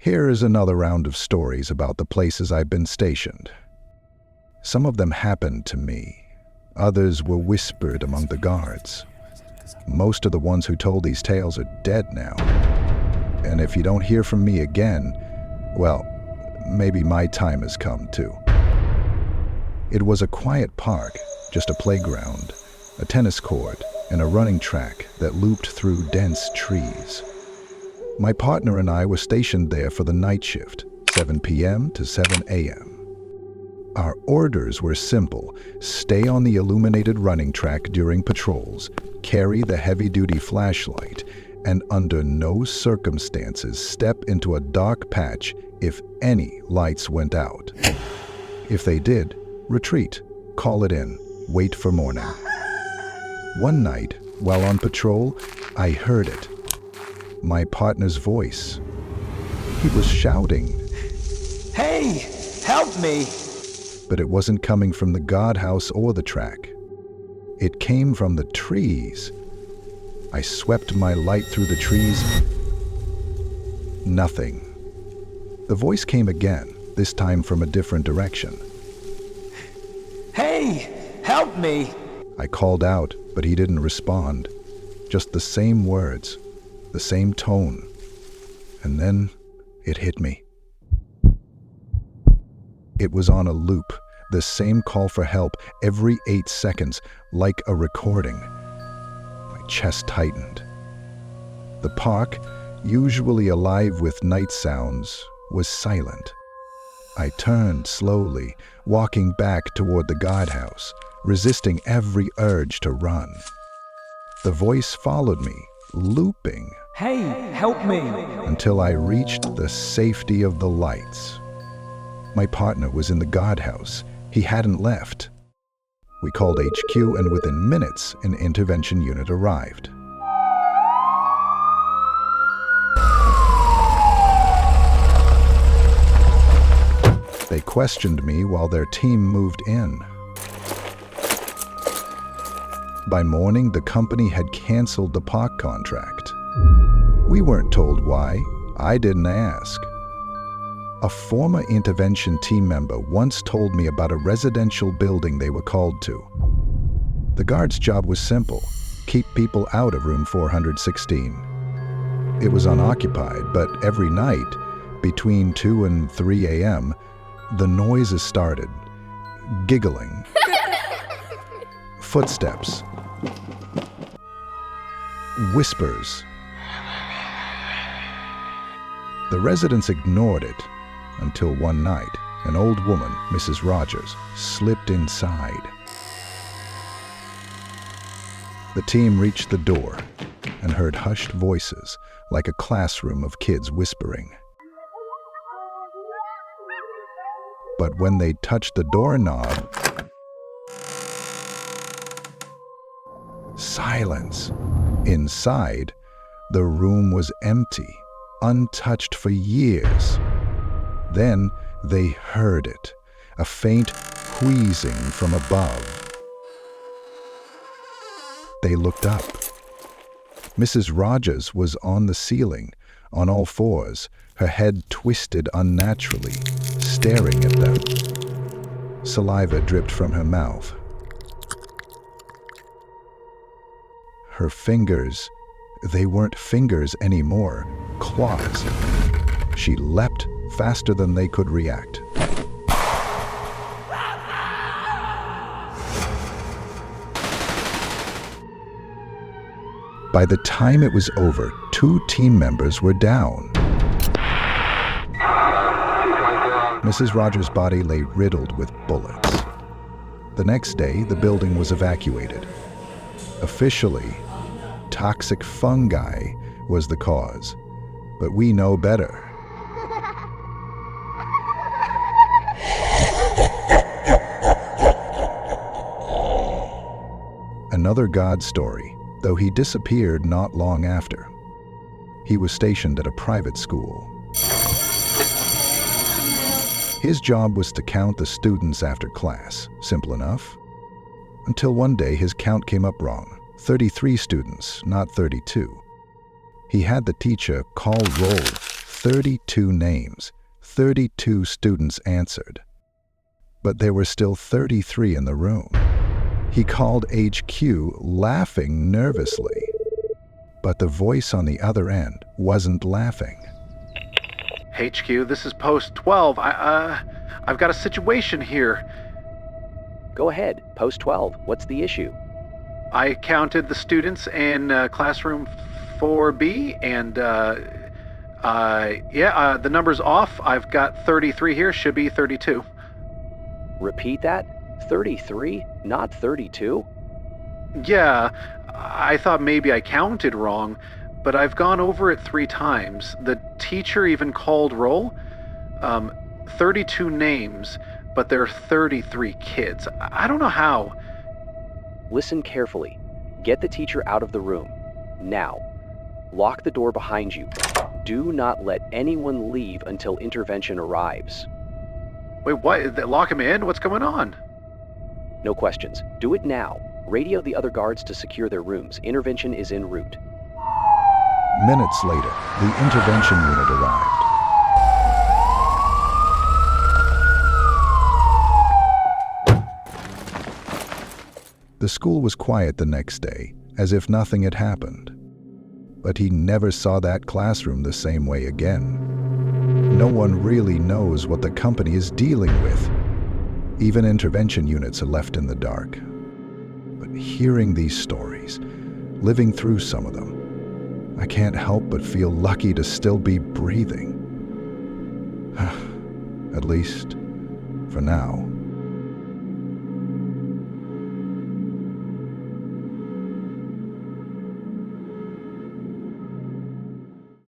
Here is another round of stories about the places I've been stationed. Some of them happened to me. Others were whispered among the guards. Most of the ones who told these tales are dead now. And if you don't hear from me again, well, maybe my time has come too. It was a quiet park, just a playground, a tennis court, and a running track that looped through dense trees. My partner and I were stationed there for the night shift, 7 p.m. to 7 a.m. Our orders were simple: stay on the illuminated running track during patrols, carry the heavy-duty flashlight, and under no circumstances step into a dark patch if any lights went out. If they did, retreat, call it in, wait for morning. One night, while on patrol, I heard it. My partner's voice. He was shouting, "Hey, help me!" But it wasn't coming from the guardhouse or the track. It came from the trees. I swept my light through the trees. Nothing. The voice came again, this time from a different direction. "Hey, help me!" I called out, but he didn't respond. Just the same words, the same tone. And then it hit me. It was on a loop, the same call for help every 8 seconds, like a recording. My chest tightened. The park, usually alive with night sounds, was silent. I turned slowly, walking back toward the guardhouse, resisting every urge to run. The voice followed me, looping. "Hey, help me!" Until I reached the safety of the lights. My partner was in the guardhouse. He hadn't left. We called HQ, and within minutes, an intervention unit arrived. They questioned me while their team moved in. By morning, the company had canceled the park contract. We weren't told why. I didn't ask. A former intervention team member once told me about a residential building they were called to. The guard's job was simple: keep people out of room 416. It was unoccupied, but every night, between 2 and 3 a.m., the noises started. Giggling. Footsteps. Whispers. The residents ignored it until one night, an old woman, Mrs. Rogers, slipped inside. The team reached the door and heard hushed voices, like a classroom of kids whispering. But when they touched the doorknob, silence. Inside, the room was empty, untouched for years. Then they heard it, a faint wheezing from above. They looked up. Mrs. Rogers was on the ceiling, on all fours, her head twisted unnaturally, staring at them. Saliva dripped from her mouth. Her fingers, they weren't fingers anymore, claws. She leapt faster than they could react. By the time it was over, 2 team members were down. Mrs. Rogers' body lay riddled with bullets. The next day, the building was evacuated. Officially, toxic fungi was the cause, but we know better. Another God story, though he disappeared not long after. He was stationed at a private school. His job was to count the students after class, simple enough. Until one day his count came up wrong, 33 students, not 32. He had the teacher call roll 32 names, 32 students answered. But there were still 33 in the room. He called HQ, laughing nervously. But the voice on the other end wasn't laughing. HQ, this is Post 12. I've got a situation here. Go ahead, Post 12. What's the issue? I counted the students in classroom 4B, and the number's off. I've got 33 here, should be 32. Repeat that? 33, not 32? Yeah, I thought maybe I counted wrong, but I've gone over it 3 times. The teacher even called roll. 32 names, but there are 33 kids. I don't know how. Listen carefully. Get the teacher out of the room. Now. Lock the door behind you. Do not let anyone leave until intervention arrives. Wait, what? They lock him in? What's going on? No questions. Do it now. Radio the other guards to secure their rooms. Intervention is en route. Minutes later, the intervention unit arrived. The school was quiet the next day, as if nothing had happened. But he never saw that classroom the same way again. No one really knows what the company is dealing with. Even intervention units are left in the dark. But hearing these stories, living through some of them, I can't help but feel lucky to still be breathing. At least, for now.